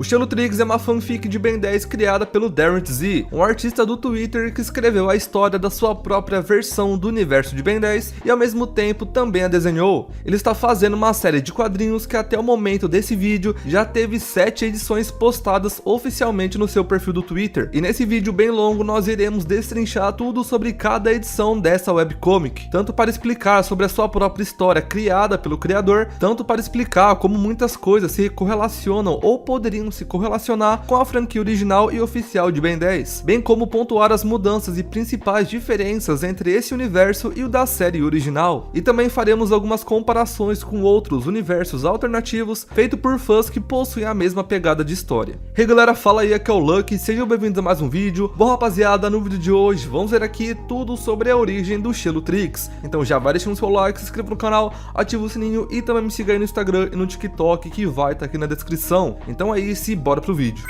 O Shelotrix é uma fanfic de Ben 10 criada pelo Darren Z, um artista do Twitter que escreveu a história da sua própria versão do universo de Ben 10 e ao mesmo tempo também a desenhou. Ele está fazendo uma série de quadrinhos que até o momento desse vídeo já teve 7 edições postadas oficialmente no seu perfil do Twitter, e nesse vídeo bem longo nós iremos destrinchar tudo sobre cada edição dessa webcomic, tanto para explicar sobre a sua própria história criada pelo criador, tanto para explicar como muitas coisas se correlacionam ou poderiam se correlacionar com a franquia original e oficial de Ben 10, bem como pontuar as mudanças e principais diferenças entre esse universo e o da série original. E também faremos algumas comparações com outros universos alternativos feitos por fãs que possuem a mesma pegada de história. Hey galera, fala aí, aqui é o Lucky, sejam bem-vindos a mais um vídeo. Bom rapaziada, no vídeo de hoje vamos ver aqui tudo sobre a origem do Shelotrix. Então já vai deixando seu like, se inscreva no canal, ativa o sininho e também me siga aí no Instagram e no TikTok que vai estar aqui na descrição. Então é isso, e bora pro vídeo.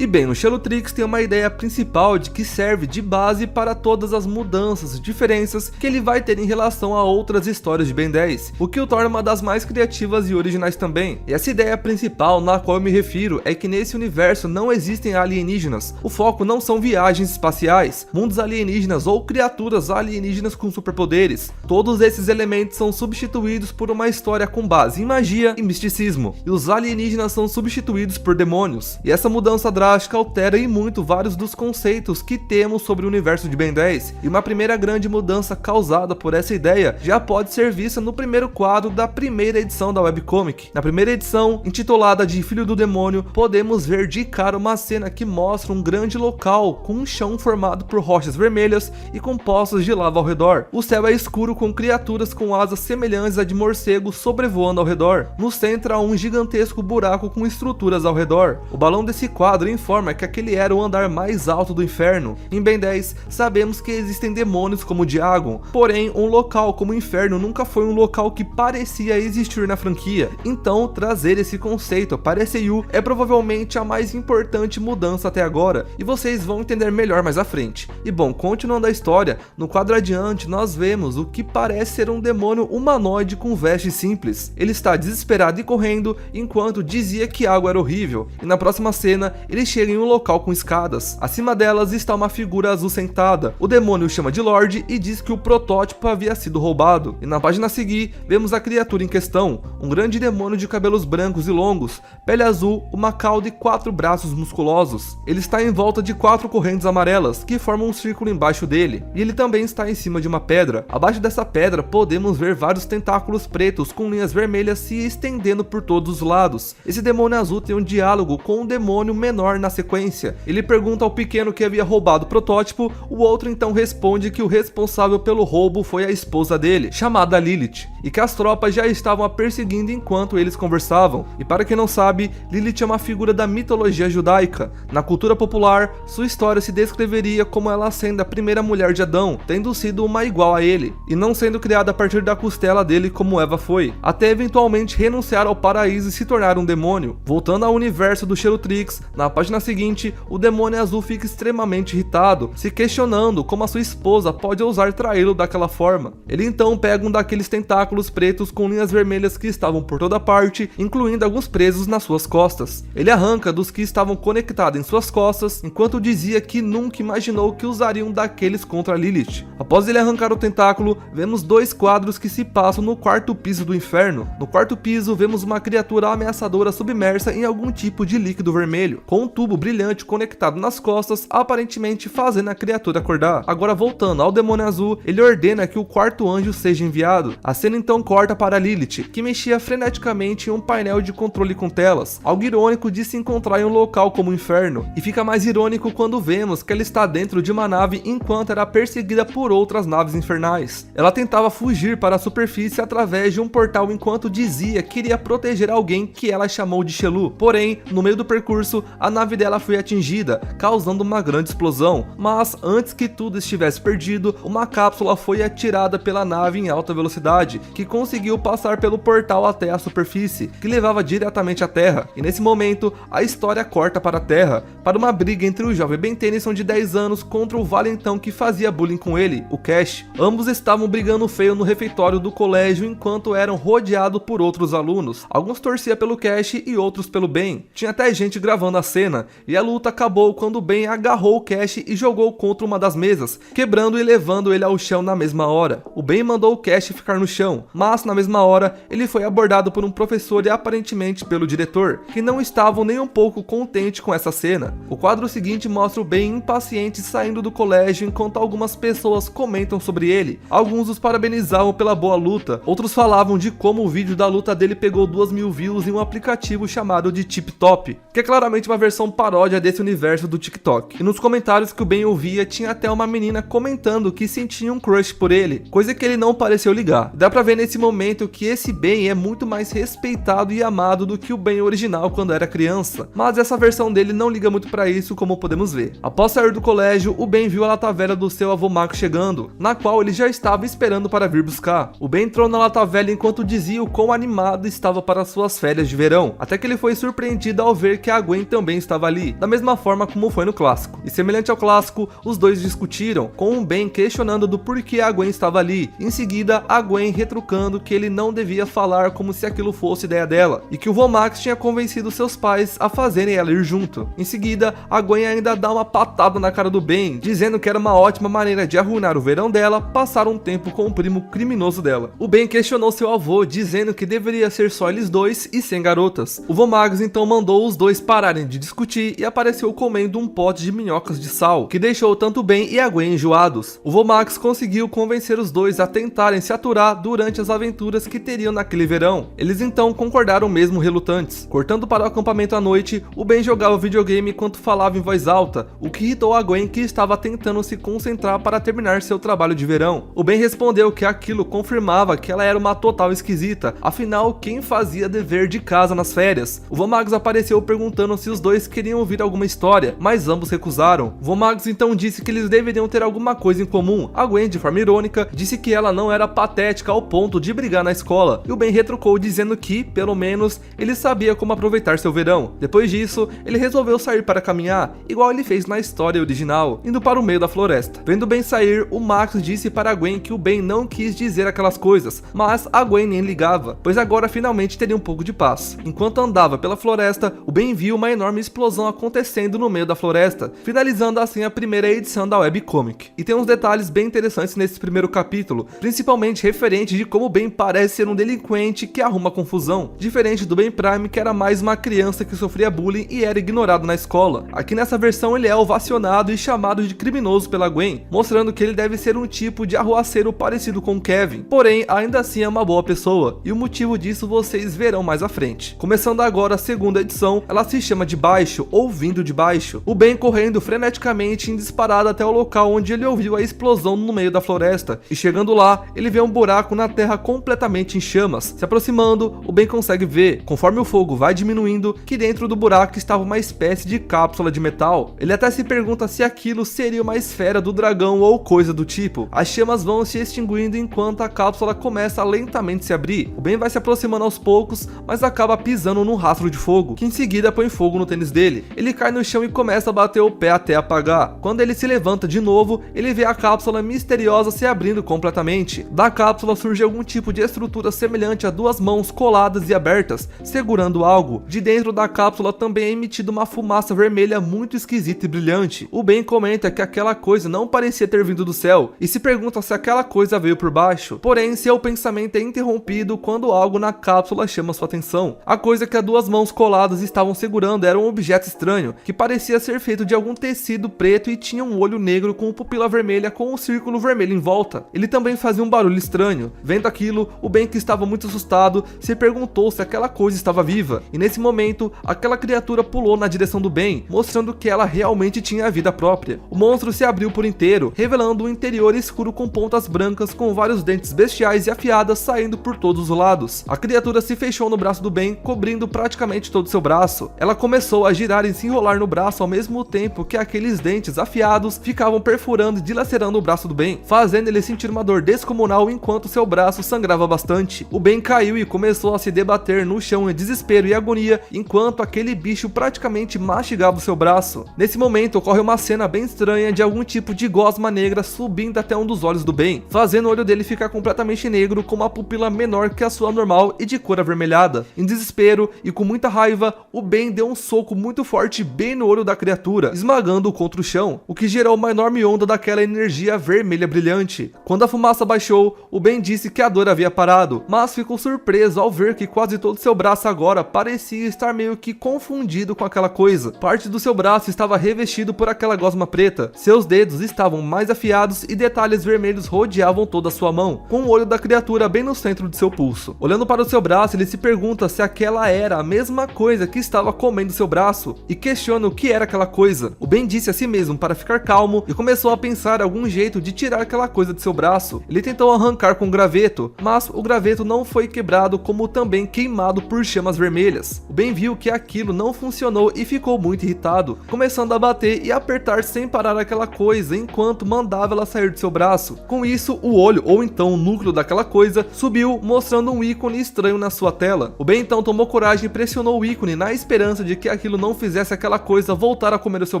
E bem, o Shelotrix tem uma ideia principal de que serve de base para todas as mudanças e diferenças que ele vai ter em relação a outras histórias de Ben 10, o que o torna uma das mais criativas e originais também. E essa ideia principal na qual eu me refiro é que nesse universo não existem alienígenas, o foco não são viagens espaciais, mundos alienígenas ou criaturas alienígenas com superpoderes. Todos esses elementos são substituídos por uma história com base em magia e misticismo, e os alienígenas são substituídos por demônios. E essa mudança drástica altera e muito vários dos conceitos que temos sobre o universo de Ben 10, e uma primeira grande mudança causada por essa ideia já pode ser vista no primeiro quadro da primeira edição da webcomic. Na primeira edição, intitulada de Filho do Demônio, podemos ver de cara uma cena que mostra um grande local com um chão formado por rochas vermelhas e com poços de lava ao redor. O céu é escuro com criaturas com asas semelhantes a de morcego sobrevoando ao redor. No centro há um gigantesco buraco com estruturas ao redor. O balão desse quadro informa que aquele era o andar mais alto do inferno. Em Ben 10, sabemos que existem demônios como Diagon, porém um local como o inferno nunca foi um local que parecia existir na franquia, então trazer esse conceito para SAU é provavelmente a mais importante mudança até agora, e vocês vão entender melhor mais à frente. E bom, continuando a história, no quadro adiante nós vemos o que parece ser um demônio humanoide com vestes simples. Ele está desesperado e correndo enquanto dizia que algo era horrível, e na próxima cena ele chega em um local com escadas. Acima delas está uma figura azul sentada. O demônio o chama de Lorde e diz que o protótipo havia sido roubado. E na página a seguir, vemos a criatura em questão, um grande demônio de cabelos brancos e longos, pele azul, uma cauda e 4 braços musculosos. Ele está em volta de 4 correntes amarelas, que formam um círculo embaixo dele, e ele também está em cima de uma pedra. Abaixo dessa pedra, podemos ver vários tentáculos pretos com linhas vermelhas se estendendo por todos os lados. Esse demônio azul tem um diálogo com um demônio menor na sequência. Ele pergunta ao pequeno que havia roubado o protótipo, o outro então responde que o responsável pelo roubo foi a esposa dele, chamada Lilith, e que as tropas já estavam a perseguindo enquanto eles conversavam. E para quem não sabe, Lilith é uma figura da mitologia judaica. Na cultura popular, sua história se descreveria como ela sendo a primeira mulher de Adão, tendo sido uma igual a ele, e não sendo criada a partir da costela dele como Eva foi, até eventualmente renunciar ao paraíso e se tornar um demônio. Voltando ao universo do Shelotrix, na página seguinte, o demônio azul fica extremamente irritado, se questionando como a sua esposa pode ousar traí-lo daquela forma. Ele então pega um daqueles tentáculos pretos com linhas vermelhas que estavam por toda parte, incluindo alguns presos nas suas costas. Ele arranca dos que estavam conectados em suas costas, enquanto dizia que nunca imaginou que usariam daqueles contra Lilith. Após ele arrancar o tentáculo, vemos 2 quadros que se passam no 4º piso do inferno. No 4º piso, vemos uma criatura ameaçadora submersa em algum tipo de líquido vermelho, com um tubo brilhante conectado nas costas, aparentemente fazendo a criatura acordar. Agora voltando ao demônio azul, ele ordena que o 4º anjo seja enviado. A cena então corta para Lilith, que mexia freneticamente em um painel de controle com telas, algo irônico de se encontrar em um local como o inferno, e fica mais irônico quando vemos que ela está dentro de uma nave enquanto era perseguida por outras naves infernais. Ela tentava fugir para a superfície através de um portal enquanto dizia que iria proteger alguém que ela chamou de Shelu, porém, no meio do percurso, a nave dela foi atingida, causando uma grande explosão, mas antes que tudo estivesse perdido, uma cápsula foi atirada pela nave em alta velocidade, que conseguiu passar pelo portal até a superfície, que levava diretamente à Terra. E nesse momento, a história corta para a Terra, para uma briga entre o jovem Ben Tennyson de 10 anos contra o valentão que fazia bullying com ele, o Cash. Ambos estavam brigando feio no refeitório do colégio enquanto eram rodeados por outros alunos. Alguns torciam pelo Cash e outros pelo Ben. Tinha até gente gravando a cena, e a luta acabou quando o Ben agarrou o Cash e jogou contra uma das mesas, quebrando e levando ele ao chão na mesma hora. O Ben mandou o Cash ficar no chão, mas na mesma hora ele foi abordado por um professor e aparentemente pelo diretor, que não estavam nem um pouco contentes com essa cena. O quadro seguinte mostra o Ben impaciente saindo do colégio enquanto algumas pessoas comentam sobre ele. Alguns os parabenizavam pela boa luta, outros falavam de como o vídeo da luta dele pegou 2.000 views em um aplicativo chamado de TikTok, que é claramente uma versão paródia desse universo do TikTok. E nos comentários que o Ben ouvia, tinha até uma menina comentando que sentia um crush por ele, coisa que ele não pareceu ligar. Dá pra ver nesse momento que esse Ben é muito mais respeitado e amado do que o Ben original quando era criança, mas essa versão dele não liga muito pra isso, como podemos ver. Após sair do colégio, o Ben viu a lata velha do seu avô Max chegando, na qual ele já estava esperando para vir buscar. O Ben entrou na lata velha enquanto dizia o quão animado estava para suas férias de verão, até que ele foi surpreendido ao ver que a Gwen também estava ali, da mesma forma como foi no clássico. E semelhante ao clássico, os dois discutiram, com o Ben questionando do porquê a Gwen estava ali. Em seguida, a Gwen retrucando que ele não devia falar como se aquilo fosse ideia dela, e que o vô Max tinha convencido seus pais a fazerem ela ir junto. Em seguida, a Gwen ainda dá uma patada na cara do Ben, dizendo que era uma ótima maneira de arruinar o verão dela, passar um tempo com o primo criminoso dela. O Ben questionou seu avô, dizendo que deveria ser só eles dois e sem garotas. O vô Max então mandou os dois pararem de discutir e apareceu comendo um pote de minhocas de sal, que deixou tanto o Ben e a Gwen enjoados. O vô Max conseguiu convencer os dois a tentarem se aturar durante as aventuras que teriam naquele verão. Eles então concordaram mesmo relutantes. Cortando para o acampamento à noite, o Ben jogava videogame enquanto falava em voz alta, o que irritou a Gwen, que estava tentando se concentrar para terminar seu trabalho de verão. O Ben respondeu que aquilo confirmava que ela era uma total esquisita, afinal quem fazia dever de casa nas férias? O vô Max apareceu perguntando se os dois queriam ouvir alguma história, mas ambos recusaram. O vô Max então disse que eles deveriam ter alguma coisa em comum. A Gwen, de forma irônica, disse que ela não era patética ao ponto de brigar na escola, e o Ben retrucou dizendo que, pelo menos, ele sabia como aproveitar seu verão. Depois disso, ele resolveu sair para caminhar, igual ele fez na história original, indo para o meio da floresta. Vendo o Ben sair, o Max disse para a Gwen que o Ben não quis dizer aquelas coisas, mas a Gwen nem ligava, pois agora finalmente teria um pouco de paz. Enquanto andava pela floresta, o Ben viu uma enorme explosão acontecendo no meio da floresta, finalizando assim a primeira edição da webcomic. E tem uns detalhes bem interessantes nesse primeiro capítulo, principalmente referente de como o Ben parece ser um delinquente que arruma confusão, diferente do Ben Prime, que era mais uma criança que sofria bullying e era ignorado na escola. Aqui nessa versão ele é ovacionado e chamado de criminoso pela Gwen, mostrando que ele deve ser um tipo de arruaceiro parecido com Kevin, porém ainda assim é uma boa pessoa, e o motivo disso vocês verão mais à frente. Começando agora a segunda edição, ela se chama De Baixo, ou Vindo de Baixo. O Ben correndo freneticamente em disparada até o local onde ele ouviu a explosão no meio da floresta, e chegando lá, ele vê um buraco na terra completamente em chamas. Se aproximando, o Ben consegue ver, conforme o fogo vai diminuindo, que dentro do buraco estava uma espécie de cápsula de metal. Ele até se pergunta se aquilo seria uma esfera do dragão ou coisa do tipo. As chamas vão se extinguindo enquanto a cápsula começa a lentamente se abrir. O Ben vai se aproximando aos poucos, mas acaba pisando num rastro de fogo, que em seguida põe fogo no tênis dele. Ele cai no chão e começa a bater o pé até apagar. Quando ele se levanta de novo, ele vê a cápsula misteriosa se abrindo completamente. Da cápsula surge algum tipo de estrutura semelhante a duas mãos coladas e abertas, segurando algo. De dentro da cápsula também é emitida uma fumaça vermelha muito esquisita e brilhante. O Ben comenta que aquela coisa não parecia ter vindo do céu, e se pergunta se aquela coisa veio por baixo. Porém, seu pensamento é interrompido quando algo na cápsula chama sua atenção. A coisa que as duas mãos coladas estavam segurando era um objeto estranho, que parecia ser feito de algum tecido preto e tinha um olho negro com pupila vermelha com um círculo vermelho em volta. Ele também fazia um barulho estranho. Vendo aquilo, o Ben, que estava muito assustado, se perguntou se aquela coisa estava viva, e nesse momento, aquela criatura pulou na direção do Ben, mostrando que ela realmente tinha vida própria. O monstro se abriu por inteiro, revelando um interior escuro com pontas brancas com vários dentes bestiais e afiadas saindo por todos os lados. A criatura se fechou no braço do Ben, cobrindo praticamente todo seu braço. Ela começou a girar e se enrolar no braço ao mesmo tempo que aqueles dentes afiados ficavam perfurando e dilacerando o braço do Ben, fazendo ele sentir uma dor descomunal enquanto seu braço sangrava bastante. O Ben caiu e começou a se debater no chão em desespero e agonia, enquanto aquele bicho praticamente mastigava o seu braço. Nesse momento ocorre uma cena bem estranha de algum tipo de gosma negra subindo até um dos olhos do Ben, fazendo o olho dele ficar completamente negro com uma pupila menor que a sua normal e de cor avermelhada. Em desespero e com muita raiva, o Ben deu um soco muito forte bem no olho da criatura, esmagando-o contra o chão, o que gerou uma enorme onda daquela energia vermelha brilhante. Quando a fumaça baixou, o Ben disse que a dor havia parado, mas ficou surpreso ao ver que quase todo seu braço agora parecia estar meio que confundido com aquela coisa. Parte do seu braço estava revestido por aquela gosma preta, seus dedos estavam mais afiados e detalhes vermelhos rodeavam toda a sua mão, com o olho da criatura bem no centro de seu pulso. Olhando para o seu braço, ele se pergunta se aquela era a mesma coisa que estava comendo seu braço e questiona o que era aquela coisa. O Ben disse a si mesmo para ficar calmo e começou a pensar algum jeito de tirar aquela coisa de seu braço. Ele tentou arrancar com o graveto, mas o graveto não foi quebrado, como também queimado por chamas vermelhas. O Ben viu que aquilo não funcionou e ficou muito irritado, começando a bater e apertar sem parar aquela coisa enquanto mandava ela sair do seu braço. Com isso, o olho, ou então o núcleo daquela coisa, subiu, mostrando um ícone estranho na sua tela. O Ben então tomou coragem e pressionou o ícone na esperança de que aquilo não fizesse aquela coisa voltar a comer o seu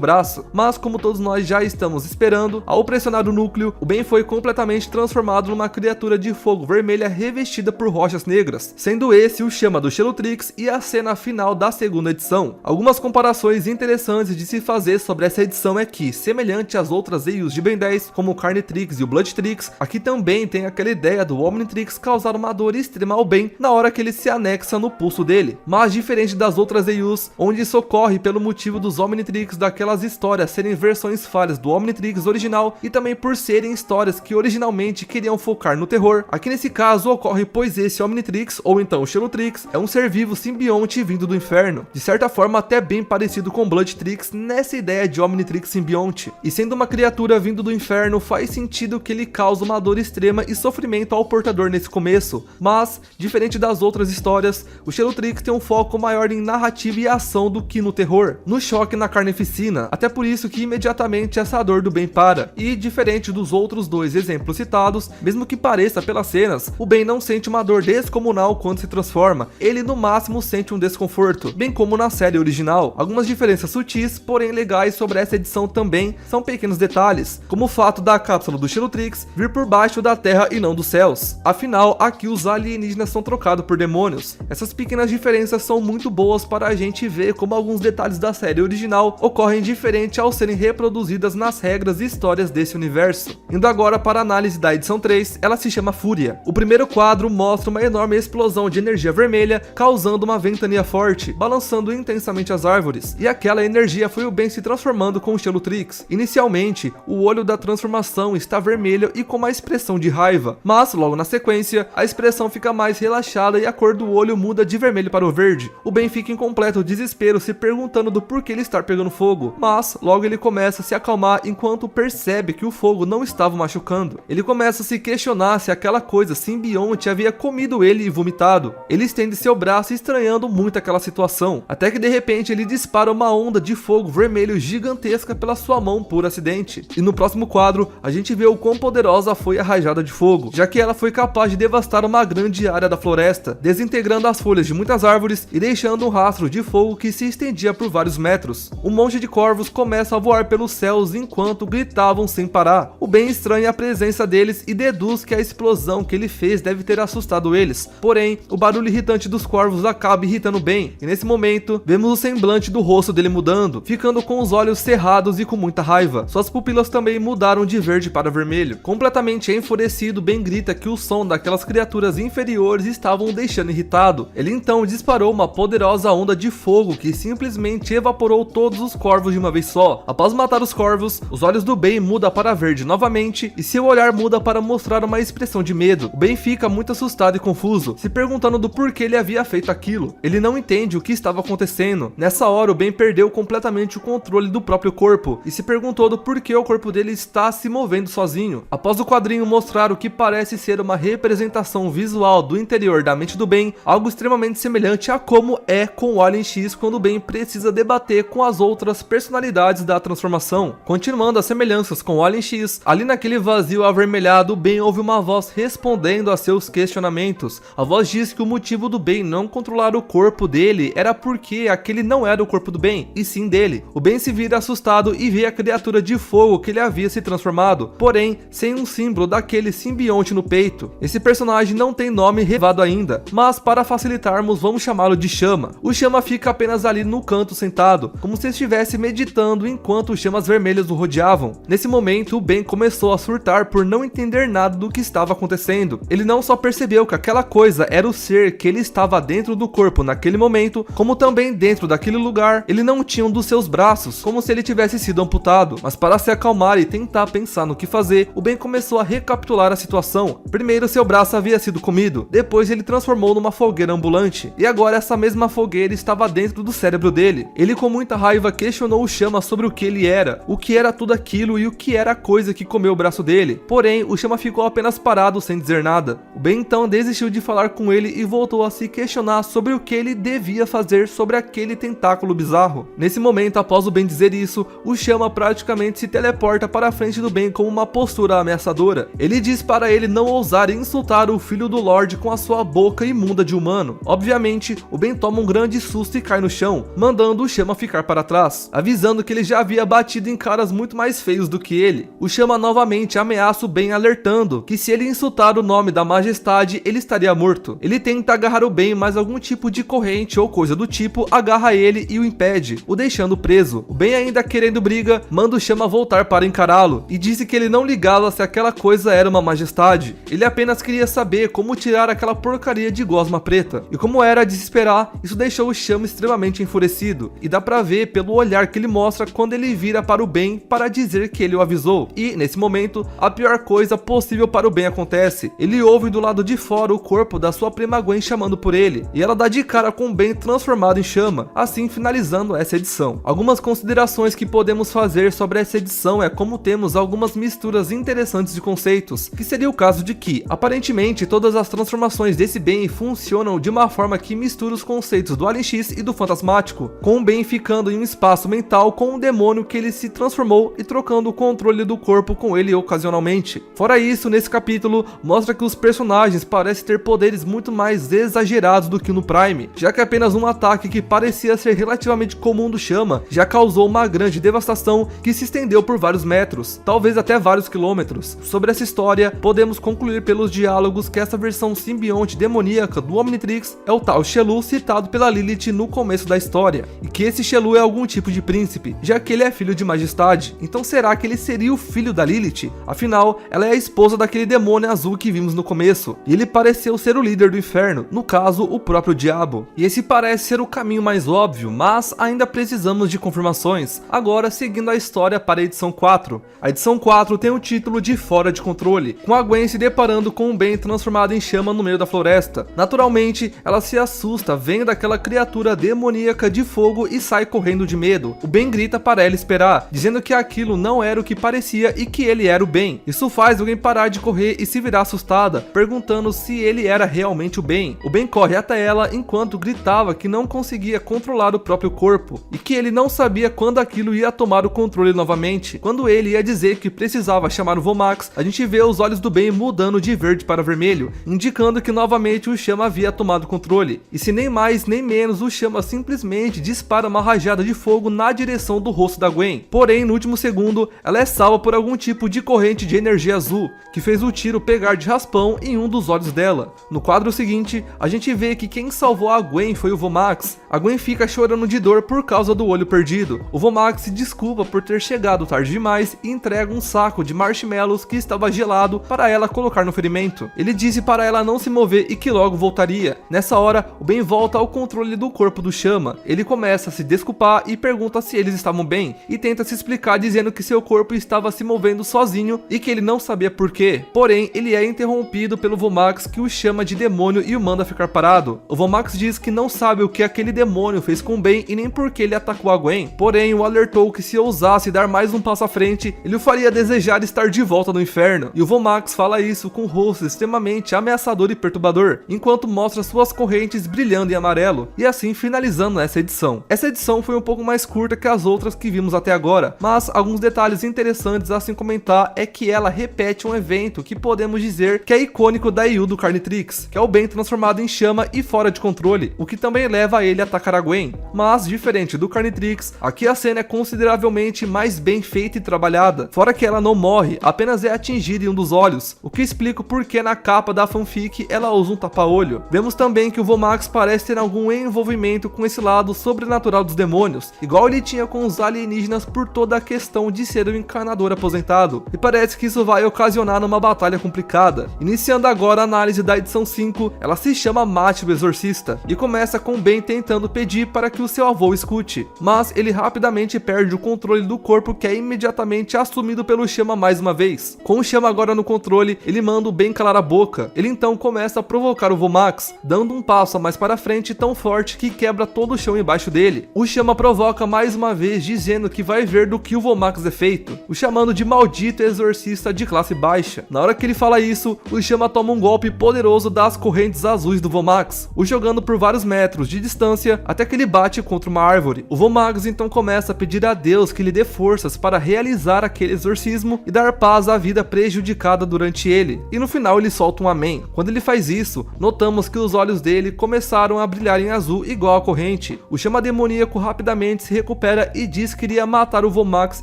braço. Mas como todos nós já estamos esperando, ao pressionar o núcleo, o Ben foi completamente transformado numa criatura de fogo vermelha revestida por rochas negras, sendo esse o chama do Xelotrix e a cena final da segunda edição. Algumas comparações interessantes de se fazer sobre essa edição é que, semelhante às outras EUs de Ben 10, como o Carnitrix e o Bloodtrix, aqui também tem aquela ideia do Omnitrix causar uma dor extrema ao Ben na hora que ele se anexa no pulso dele. Mas diferente das outras EUs, onde isso ocorre pelo motivo dos Omnitrix daquelas histórias serem versões falhas do Omnitrix original e também por serem histórias que originalmente queriam focar no terror, aqui nesse caso ocorre pois esse Omnitrix, ou então o Xelotrix, é um ser vivo simbionte vindo do inferno, de certa forma até bem parecido com Bloodtrix nessa ideia de Omnitrix simbionte. E sendo uma criatura vindo do inferno, faz sentido que ele causa uma dor extrema e sofrimento ao portador nesse começo, mas, diferente das outras histórias, o Xelotrix tem um foco maior em narrativa e ação do que no terror, no choque na carnificina, até por isso que imediatamente essa dor do Ben para. E diferente dos outros dois exemplos citados, mesmo que pareça pelas cenas, o Ben não sente uma dor descomunal quando se transforma, ele no máximo sente um desconforto, bem como na série original. Algumas diferenças sutis, porém legais sobre essa edição também são pequenos detalhes, como o fato da cápsula do Xelotrix vir por baixo da terra e não dos céus. Afinal, aqui os alienígenas são trocados por demônios. Essas pequenas diferenças são muito boas para a gente ver como alguns detalhes da série original ocorrem diferente ao serem reproduzidas nas regras e histórias desse universo. Indo agora para a análise da edição 3, ela se chama Fúria. O primeiro quadro mostra uma enorme explosão de energia vermelha, causando uma ventania forte, balançando intensamente as árvores, e aquela energia foi o Ben se transformando com o Xelotrix. Inicialmente, o olho da transformação está vermelho e com uma expressão de raiva, mas logo na sequência, a expressão fica mais relaxada e a cor do olho muda de vermelho para o verde. O Ben fica em completo desespero, se perguntando do porquê ele está pegando fogo, mas logo ele começa a se acalmar enquanto percebe que o fogo não estava machucando. Ele começa a se questionar se aquela coisa simbionte havia comido ele e vomitado. Ele estende seu braço estranhando muito aquela situação, até que de repente ele dispara uma onda de fogo vermelho gigantesca pela sua mão por acidente. E no próximo quadro, a gente vê o quão poderosa foi a rajada de fogo, já que ela foi capaz de devastar uma grande área da floresta, desintegrando as folhas de muitas árvores e deixando um rastro de fogo que se estendia por vários metros. Um monte de corvos começa a voar pelos céus enquanto gritavam sem parar. O Ben estranha a presença deles e deduz que a explosão que ele fez deve ter assustado eles. Porém, o barulho irritante dos corvos acaba irritando o Ben, e nesse momento, vemos o semblante do rosto dele mudando, ficando com os olhos cerrados e com muita raiva. Suas pupilas também mudaram de verde para vermelho. Completamente enfurecido, Ben grita que o som daquelas criaturas inferiores estavam o deixando irritado. Ele então disparou uma poderosa onda de fogo que simplesmente evaporou todos os corvos de uma vez só. Após matar os corvos, os olhos do Ben mudam para verde novamente e seu olhar muda para mostrar uma expressão de medo. O Ben fica muito assustado e confuso, se perguntando do porquê ele havia feito aquilo. Ele não entende o que estava acontecendo. Nessa hora, o Ben perdeu completamente o controle do próprio corpo e se perguntou do porquê o corpo dele está se movendo sozinho. Após o quadrinho mostrar o que parece ser uma representação visual do interior da mente do Ben, algo extremamente semelhante a como é com o Alien X quando o Ben Ben precisa debater com as outras personalidades da transformação. Continuando as semelhanças com o Alien X, ali naquele vazio avermelhado, Ben ouve uma voz respondendo a seus questionamentos. A voz diz que o motivo do Ben não controlar o corpo dele era porque aquele não era o corpo do Ben, e sim dele. O Ben se vira assustado e vê a criatura de fogo que ele havia se transformado, porém sem um símbolo daquele simbionte no peito. Esse personagem não tem nome revelado ainda, mas para facilitarmos vamos chamá-lo de Chama. O Chama fica apenas ali no canto sentado, como se estivesse meditando enquanto os chamas vermelhas o rodeavam. Nesse momento, o Ben começou a surtar por não entender nada do que estava acontecendo. Ele não só percebeu que aquela coisa era o ser que ele estava dentro do corpo naquele momento, como também dentro daquele lugar, ele não tinha um dos seus braços, como se ele tivesse sido amputado. Mas para se acalmar e tentar pensar no que fazer, o Ben começou a recapitular a situação. Primeiro, seu braço havia sido comido, depois ele transformou numa fogueira ambulante, e agora essa mesma fogueira estava dentro do cérebro dele. Ele com muita raiva questionou o Chama sobre o que ele era, o que era tudo aquilo e o que era a coisa que comeu o braço dele. Porém, o Chama ficou apenas parado sem dizer nada. O Ben então desistiu de falar com ele e voltou a se questionar sobre o que ele devia fazer sobre aquele tentáculo bizarro. Nesse momento, após o Ben dizer isso, o Chama praticamente se teleporta para a frente do Ben com uma postura ameaçadora. Ele diz para ele não ousar insultar o filho do Lorde com a sua boca imunda de humano. Obviamente, o Ben toma um grande susto e cai no chão, mandando o Chama ficar para trás, avisando que ele já havia batido em caras muito mais feios do que ele. O Chama novamente ameaça o Ben, alertando que se ele insultar o nome da Majestade, ele estaria morto. Ele tenta agarrar o Ben, mas algum tipo de corrente ou coisa do tipo agarra ele e o impede, o deixando preso. O Ben, ainda querendo briga, manda o Chama voltar para encará-lo e disse que ele não ligava se aquela coisa era uma majestade. Ele apenas queria saber como tirar aquela porcaria de gosma preta. E como era de se esperar, isso deixou o Chama extremamente enfurecido, e dá pra ver pelo olhar que ele mostra quando ele vira para o Ben para dizer que ele o avisou. E nesse momento, a pior coisa possível para o Ben acontece. Ele ouve do lado de fora o corpo da sua prima Gwen chamando por ele, e ela dá de cara com o Ben transformado em chama, assim finalizando essa edição. Algumas considerações que podemos fazer sobre essa edição é como temos algumas misturas interessantes de conceitos, que seria o caso de que, aparentemente, todas as transformações desse Ben funcionam de uma forma que mistura os conceitos do Alien X e do fantasmático, com o Ben ficando em um espaço mental com o demônio que ele se transformou e trocando o controle do corpo com ele ocasionalmente. Fora isso, nesse capítulo, mostra que os personagens parecem ter poderes muito mais exagerados do que no Prime, já que apenas um ataque que parecia ser relativamente comum do Chama já causou uma grande devastação que se estendeu por vários metros, talvez até vários quilômetros. Sobre essa história, podemos concluir pelos diálogos que essa versão simbionte demoníaca do Omnitrix é o tal Xelu citado pela Lilith no começo da história, e que esse Xelu é algum tipo de príncipe, já que ele é filho de Majestade. Então será que ele seria o filho da Lilith? Afinal, ela é a esposa daquele demônio azul que vimos no começo, e ele pareceu ser o líder do inferno, no caso, o próprio diabo. E esse parece ser o caminho mais óbvio, mas ainda precisamos de confirmações. Agora, seguindo a história para a edição 4. A edição 4 tem o título de Fora de Controle, com a Gwen se deparando com um Ben transformado em chama no meio da floresta. Naturalmente, ela se assusta vendo aquela criatura demoníaca de fogo e sai correndo de medo. O Ben grita para ela esperar, dizendo que aquilo não era o que parecia e que ele era o Ben. Isso faz alguém parar de correr e se virar assustada, perguntando se ele era realmente o Ben. O Ben corre até ela enquanto gritava que não conseguia controlar o próprio corpo e que ele não sabia quando aquilo ia tomar o controle novamente. Quando ele ia dizer que precisava chamar o Vomax, a gente vê os olhos do Ben mudando de verde para vermelho, indicando que novamente o Chama havia tomado o controle. E se nem mais nem menos, o Chama simplesmente dispara uma rajada de fogo na direção do rosto da Gwen. Porém, no último segundo, ela é salva por algum tipo de corrente de energia azul, que fez o tiro pegar de raspão em um dos olhos dela. No quadro seguinte, a gente vê que quem salvou a Gwen foi o Vomax. A Gwen fica chorando de dor por causa do olho perdido. O Vomax se desculpa por ter chegado tarde demais e entrega um saco de marshmallows que estava gelado para ela colocar no ferimento. Ele disse para ela não se mover e que logo voltaria. Nessa hora, o Ben volta ao controle do corpo do Chama. Ele começa a se desculpar e pergunta se eles estavam bem, e tenta se explicar dizendo que seu corpo estava se movendo sozinho e que ele não sabia porquê. Porém, ele é interrompido pelo Vomax, que o chama de demônio e o manda ficar parado. O Vomax diz que não sabe o que aquele demônio fez com o Ben e nem por que ele atacou a Gwen, porém o alertou que se ousasse dar mais um passo à frente, ele o faria desejar estar de volta no inferno. E o Vomax fala isso com um rosto extremamente ameaçador e perturbador, enquanto mostra suas correntes brilhando em amarelo. E assim, finalizando essa edição. Essa edição foi um pouco mais curta que as outras que vimos até agora, mas alguns detalhes interessantes a se comentar é que ela repete um evento que podemos dizer que é icônico da Yu do Carnitrix, que é o Ben transformado em chama e fora de controle, o que também leva ele a atacar a Gwen. Mas, diferente do Carnitrix, aqui a cena é consideravelmente mais bem feita e trabalhada, fora que ela não morre, apenas é atingida em um dos olhos, o que explica o porquê na capa da fanfic ela usa um tapa-olho. Vemos também que o Vomax parece ter algum envolvimento com esse lado sobrenatural dos demônios, igual ele tinha com os alienígenas por toda a questão de ser um encarnador aposentado, e parece que isso vai ocasionar uma batalha complicada. Iniciando agora a análise da edição 5, ela se chama Mate o Exorcista, e começa com Ben tentando pedir para que o seu avô escute, mas ele rapidamente perde o controle do corpo, que é imediatamente assumido pelo Chama mais uma vez. Com o Chama agora no controle, ele manda o Ben calar a boca. Ele então começa a provocar o Vomax, dando um passo a mais para frente tão forte que quebra todo o chão embaixo dele. O Chama provoca mais uma vez, dizendo que vai ver do que o Vomax é feito, o chamando de maldito exorcista de classe baixa. Na hora que ele fala isso, o Chama toma um golpe poderoso das correntes azuis do Vomax, o jogando por vários metros de distância até que ele bate contra uma árvore. O Vomax então começa a pedir a Deus que lhe dê forças para realizar aquele exorcismo e dar paz à vida prejudicada durante ele, e no final ele solta um amém. Quando ele faz isso, notamos que os olhos dele começaram a brilhar em azul igual a corrente. O Chama demoníaco rapidamente se recupera e diz que iria matar o Vomax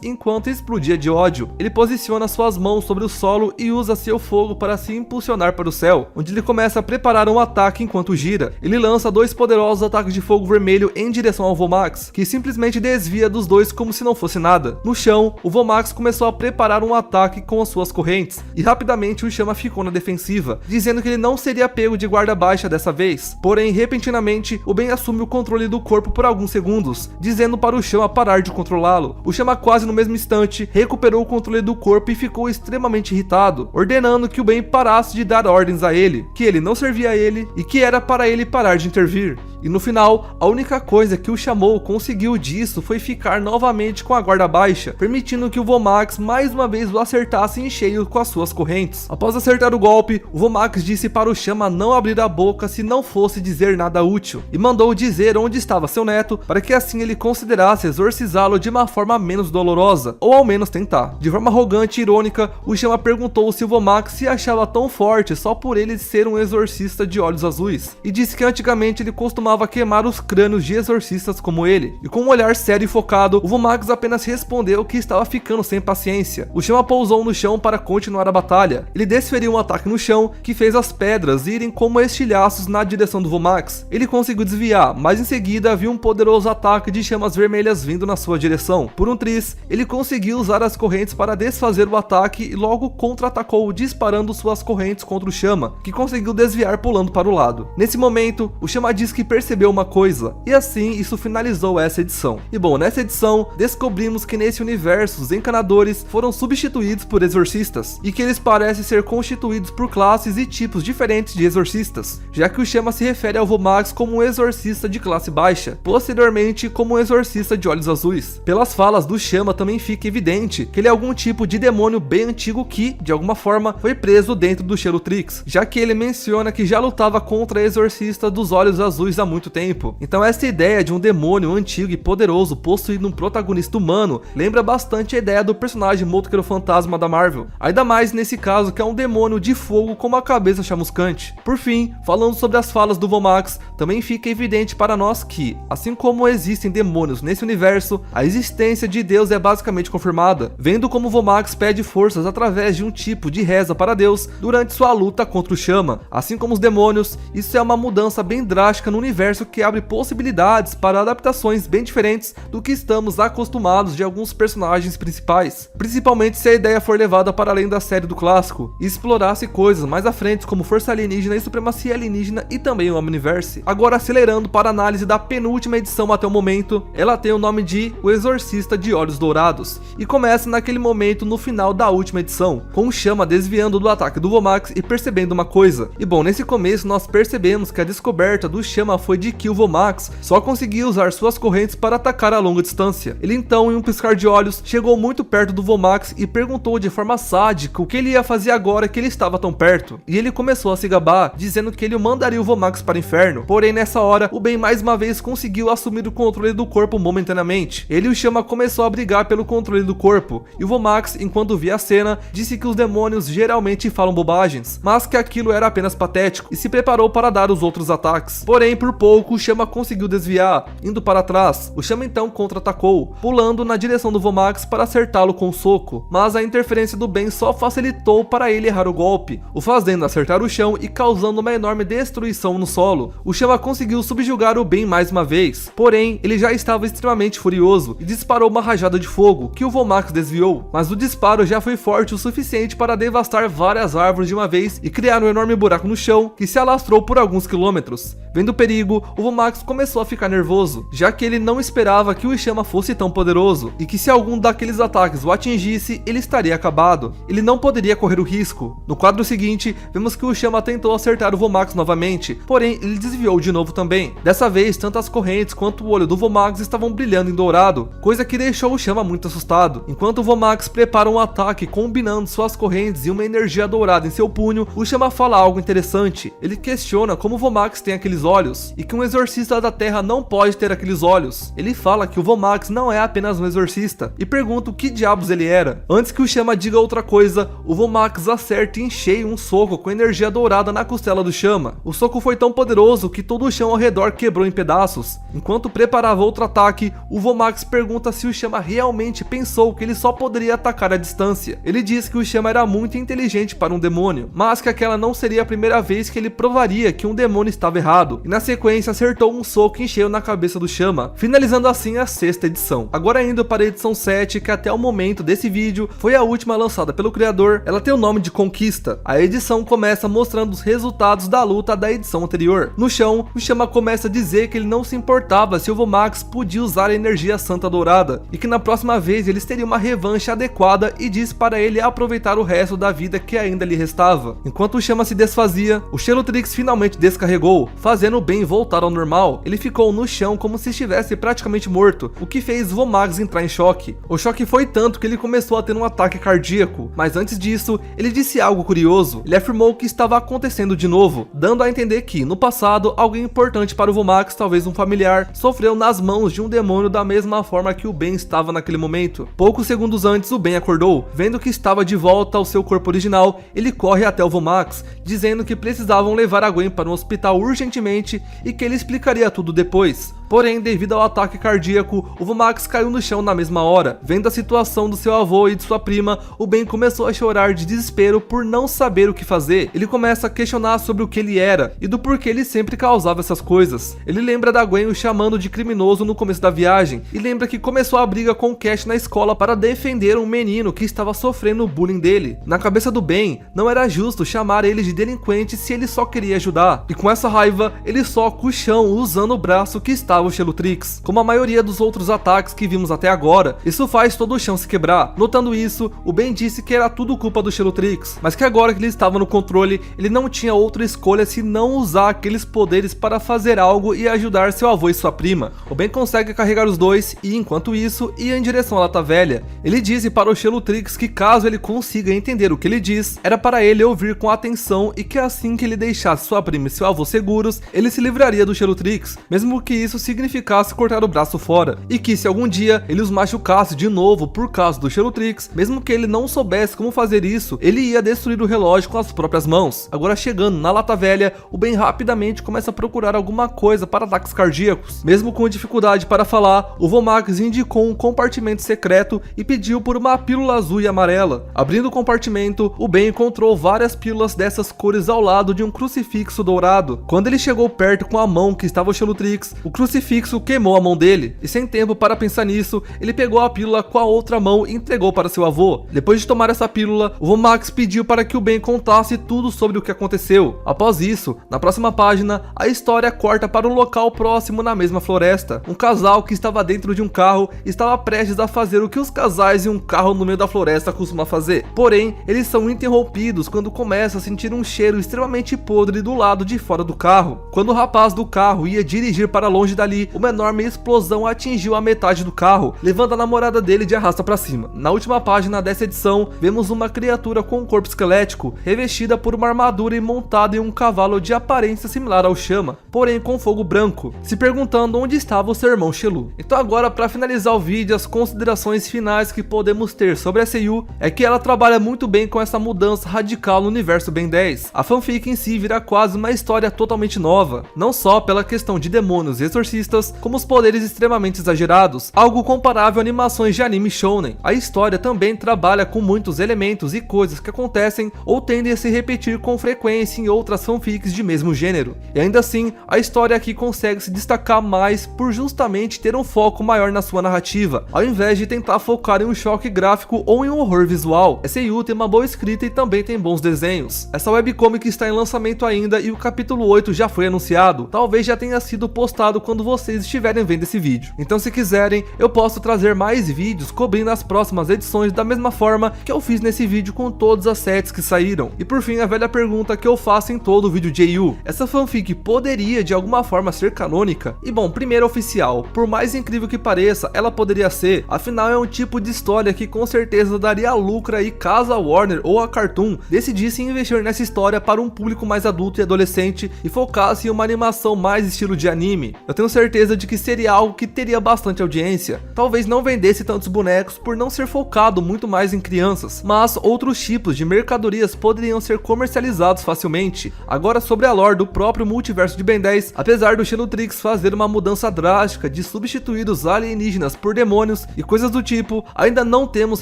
enquanto explodia de ódio. Ele posiciona suas mãos sobre o solo e usa seu fogo para se impulsionar para o céu, onde ele começa a preparar um ataque enquanto gira. Ele lança 2 poderosos ataques de fogo vermelho em direção ao Vomax, que simplesmente desvia dos dois como se não fosse nada. No chão, o Vomax começou a preparar um ataque com as suas correntes, e rapidamente o Chama ficou na defensiva, dizendo que ele não seria pego de guarda baixa dessa vez. Porém, repentinamente, o Ben assume o controle do corpo por alguns segundos, dizendo para o Chama parar de controlá-lo. O Chama quase no mesmo instante recuperou o controle do corpo e ficou extremamente irritado, ordenando que o Ben parasse de dar ordens a ele, que ele não servia a ele e que era para ele parar de intervir. E no final, a única coisa que o Chamou conseguiu disso foi ficar novamente com a guarda baixa, permitindo que o Vomax mais uma vez o acertasse em cheio com as suas correntes. Após acertar o golpe, o Vomax disse para o Chama não abrir a boca se não fosse dizer nada útil, e mandou dizer onde estava seu neto, para que assim ele considerasse exorcizá-lo de uma forma menos dolorosa, ou ao menos tentar. De forma arrogante e irônica, o Chama perguntou se o Vomax se achava tão forte só por ele ser um exorcista de olhos azuis, e disse que antigamente ele costumava queimar os crânios de exorcistas como ele. E com um olhar sério e focado, o Vomax apenas respondeu que estava ficando sem paciência. O Chama pousou no chão para continuar a batalha. Ele desferiu um ataque no chão que fez as pedras irem como estilhaços na direção do Vomax. Ele conseguiu desviar, mas em seguida viu um poderoso ataque de chamas vermelhas vindo na sua direção. Por um triz, ele conseguiu usar as correntes para desfazer o ataque e logo contra-atacou, disparando suas correntes contra o Chama, que conseguiu desviar pulando para o lado. Nesse momento, o Chama diz que percebeu uma coisa, e assim isso finalizou essa edição. E bom, nessa edição, descobrimos que nesse universo os encanadores foram substituídos por exorcistas, e que eles parecem ser constituídos por classes e tipos diferentes de exorcistas, já que o Chama se refere ao Vomax como um exorcista de classe baixa, posteriormente como um exorcista de olhos azuis. Pelas falas do Chama também fica evidente que ele é algum tipo de demônio bem antigo que, de alguma forma, foi preso dentro do Xelotrix, já que ele menciona que já lutava contra exorcistas dos olhos azuis há muito tempo. Então essa ideia de um demônio antigo e poderoso possuindo um protagonista humano lembra bastante a ideia do personagem Motoqueiro Fantasma da Marvel, ainda mais nesse caso que é um demônio de fogo com uma cabeça chamuscante. Por fim, falando sobre as falas do Vomax, também fica evidente para nós que, assim como existem demônios nesse universo, a existência de Deus é basicamente confirmada, vendo como o Vomax pede forças através de um tipo de reza para Deus durante sua luta contra o Chama. Assim como os demônios, isso é uma mudança bem drástica no universo que abre possibilidades para adaptações bem diferentes do que estamos acostumados de alguns personagens principais, principalmente se a ideia for levada para além da série do clássico e explorasse coisas mais à frente como força alienígena e supremacia alienígena e também o Omniverse. Agora acelerando para a análise da penúltima edição até o momento, ela tem o nome de O Exorcista de Olhos Dourados e começa naquele momento no final da última edição, com o Chama desviando do ataque do Vomax e percebendo uma coisa. E bom, nesse começo nós percebemos que a descoberta do Chama foi de que o Vomax só conseguia usar suas correntes para atacar a longa distância. Ele então, em um piscar de olhos, chegou muito perto do Vomax e perguntou de forma sádica o que ele ia fazer agora que ele estava tão perto. E ele começou a se gabar, dizendo que ele mandaria o Vomax para o inferno. Porém, nessa hora, o Ben mais uma vez conseguiu assumir o controle do corpo momentaneamente. Ele e o Chama começou a brigar pelo controle do corpo, e o Vomax, enquanto via a cena, disse que os demônios geralmente falam bobagens, mas que aquilo era apenas patético, e se preparou para dar os outros ataques. Porém, por pouco, o Chama conseguiu desviar, indo para trás. O Chama então contra-atacou, pulando na direção do Vomax para acertá-lo com um soco, mas a interferência do Ben só facilitou para ele errar o golpe, o fazendo acertar o chão e causando uma enorme destruição no solo. O Chama conseguiu subjugar o Ben mais uma vez, porém, ele já estava extremamente furioso e disparou uma rajada de fogo, que o Vomax desviou, mas o disparo já foi forte o suficiente para devastar várias árvores de uma vez e criar um enorme buraco no chão que se alastrou por alguns quilômetros. Vendo o perigo, o Vomax começou a ficar nervoso, já que ele não esperava que o Chama fosse tão poderoso, e que se algum daqueles ataques o atingisse, ele estaria acabado. Ele não poderia correr o risco. No quadro seguinte, vemos que o Chama tentou acertar o Vomax novamente, porém ele desviou de novo também. Dessa vez, tanto as correntes quanto o olho do Vomax estavam brilhando em dourado, coisa que deixou o Chama muito assustado. Enquanto o Vomax prepara um ataque combinando suas correntes e uma energia dourada em seu punho, o Chama fala algo interessante. Ele questiona como o Vomax tem aqueles olhos, e que um exorcista da Terra não pode ter aqueles olhos. Ele fala que o Vomax não é apenas um exorcista, e pergunta o que diabos ele era. Antes que o Chama diga outra coisa, o Vomax acerta em cheio um soco com energia dourada na costela do Chama. O soco foi tão poderoso que todo o chão ao redor quebrou em pedaços. Enquanto preparava outro ataque, o Vomax pergunta se o Chama realmente pensou que ele só poderia atacar à distância. Ele diz que o Chama era muito inteligente para um demônio, mas que aquela não seria a primeira vez que ele provaria que um demônio estava errado, e na sequência acertou um soco em cheio na cabeça do Chama, finalizando assim a 6ª edição. Agora indo para a edição 7, que até o momento desse vídeo foi a última lançada pelo criador, ela tem o nome de Conquista. A edição começa mostrando os resultados da luta da edição anterior. No chão, o Chama começa a dizer que ele não se importava se o Vomax podia usar a energia santa dourada, e que na próxima vez eles teriam uma revanche adequada, e diz para ele aproveitar o resto da vida que ainda lhe restava. Enquanto o Chama se desfazia, o Xelotrix finalmente descarregou, fazendo o Ben voltar ao normal. Ele ficou no chão como se estivesse praticamente morto, o que fez o Vomax entrar em choque. O choque foi tanto que ele começou a ter um ataque cardíaco, mas antes disso, ele disse algo curioso. Ele afirmou que estava acontecendo de novo, dando a entender que, no passado, alguém importante para o Vomax, talvez um familiar, sofreu nas mãos de um demônio da mesma forma que o Ben estava naquele momento. Poucos segundos antes, o Ben acordou. Vendo que estava de volta ao seu corpo original, ele corre até o Vomax, dizendo que precisavam levar a Gwen para um hospital urgentemente e que ele explicaria tudo depois. Porém, devido ao ataque cardíaco, o Vomax caiu no chão na mesma hora. Vendo a situação do seu avô e de sua prima, o Ben começou a chorar de desespero por não saber o que fazer. Ele começa a questionar sobre o que ele era e do porquê ele sempre causava essas coisas. Ele lembra da Gwen o chamando de criminoso no começo da viagem, e lembra que começou a briga com o Cash na escola para defender um menino que estava sofrendo o bullying dele. Na cabeça do Ben, não era justo chamar ele de delinquente se ele só queria ajudar, e com essa raiva, ele soca o chão usando o braço que estava o Xelotrix. Como a maioria dos outros ataques que vimos até agora, isso faz todo o chão se quebrar. Notando isso, o Ben disse que era tudo culpa do Xelotrix, mas que agora que ele estava no controle, ele não tinha outra escolha se não usar aqueles poderes para fazer algo e ajudar seu avô e sua prima. O Ben consegue carregar os dois e, enquanto isso, ia em direção à Lata Velha. Ele disse para o Xelotrix que caso ele consiga entender o que ele diz, era para ele ouvir com atenção e que assim que ele deixasse sua prima e seu avô seguros, ele se livraria do Xelotrix, mesmo que isso significasse cortar o braço fora, e que se algum dia ele os machucasse de novo por causa do Xelotrix, mesmo que ele não soubesse como fazer isso, ele ia destruir o relógio com as próprias mãos. Agora chegando na Lata Velha, o Ben rapidamente começa a procurar alguma coisa para ataques cardíacos. Mesmo com dificuldade para falar, o Vomax indicou um compartimento secreto e pediu por uma pílula azul e amarela. Abrindo o compartimento, o Ben encontrou várias pílulas dessas cores ao lado de um crucifixo dourado. Quando ele chegou perto com a mão que estava o Xelotrix, o crucifixo queimou a mão dele, e sem tempo para pensar nisso, ele pegou a pílula com a outra mão e entregou para seu avô. Depois de tomar essa pílula, o Vomax pediu para que o Ben contasse tudo sobre o que aconteceu. Após isso, na próxima página, a história corta para um local próximo na mesma floresta. Um casal que estava dentro de um carro estava prestes a fazer o que os casais em um carro no meio da floresta costumam fazer. Porém, eles são interrompidos quando começam a sentir um cheiro extremamente podre do lado de fora do carro. Quando o rapaz rapaz do carro ia dirigir para longe dali, uma enorme explosão atingiu a metade do carro, levando a namorada dele de arrasta para cima. Na última página dessa edição, vemos uma criatura com um corpo esquelético, revestida por uma armadura e montada em um cavalo de aparência similar ao Chama, porém com fogo branco, se perguntando onde estava o seu irmão Xelu. Então agora, para finalizar o vídeo, as considerações finais que podemos ter sobre a Seiyu é que ela trabalha muito bem com essa mudança radical no universo Ben 10. A fanfic em si vira quase uma história totalmente nova, não só pela questão de demônios e exorcistas, como os poderes extremamente exagerados, algo comparável a animações de anime shounen. A história também trabalha com muitos elementos e coisas que acontecem ou tendem a se repetir com frequência em outras fanfics de mesmo gênero, e ainda assim a história aqui consegue se destacar mais por justamente ter um foco maior na sua narrativa, ao invés de tentar focar em um choque gráfico ou em um horror visual. A Seiyu tem uma boa escrita e também tem bons desenhos. Essa webcomic está em lançamento ainda e o capítulo 8 já foi anunciado, talvez já tenha sido postado quando vocês estiverem vendo esse vídeo. Então se quiserem, eu posso trazer mais vídeos cobrindo as próximas edições da mesma forma que eu fiz nesse vídeo com todas as sets que saíram. E por fim, a velha pergunta que eu faço em todo o vídeo de Yu: essa fanfic poderia de alguma forma ser canônica? E bom, primeiro, oficial, por mais incrível que pareça, ela poderia ser, afinal é um tipo de história que com certeza daria lucro aí caso a Warner ou a Cartoon decidissem investir nessa história para um público mais adulto e adolescente e focasse em uma animação mais estilo de anime. Eu tenho certeza de que seria algo que teria bastante audiência, talvez não vendesse tantos bonecos por não ser focado muito mais em crianças, mas outros tipos de mercadorias poderiam ser comercializados facilmente. Agora, sobre a lore do próprio multiverso de Ben 10, apesar do Xenotrix fazer uma mudança drástica de substituir os alienígenas por demônios e coisas do tipo, ainda não temos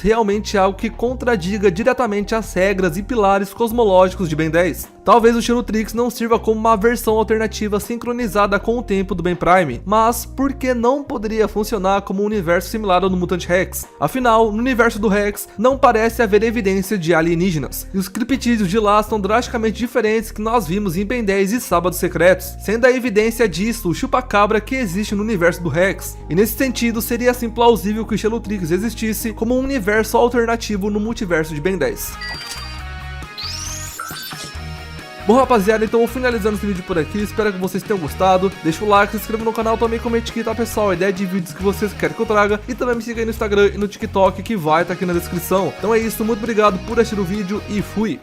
realmente algo que contradiga diretamente as regras e pilares cosmológicos de Ben 10. Talvez o Xenotrix não sirva como uma versão alternativa sincronizada com o tempo do Ben Prime, mas por que não poderia funcionar como um universo similar ao do Mutant Rex? Afinal, no universo do Rex não parece haver evidência de alienígenas, e os criptídeos de lá são drasticamente diferentes que nós vimos em Ben 10 e Sábados Secretos, sendo a evidência disso o chupacabra que existe no universo do Rex, e nesse sentido seria assim plausível que o Xenotrix existisse como um universo alternativo no multiverso de Ben 10. Bom, rapaziada, então vou finalizando esse vídeo por aqui, espero que vocês tenham gostado, deixa o like, se inscreva no canal, também comente aqui, tá pessoal, a ideia de vídeos que vocês querem que eu traga, e também me siga aí no Instagram e no TikTok que vai estar aqui na descrição. Então é isso, muito obrigado por assistir o vídeo e fui!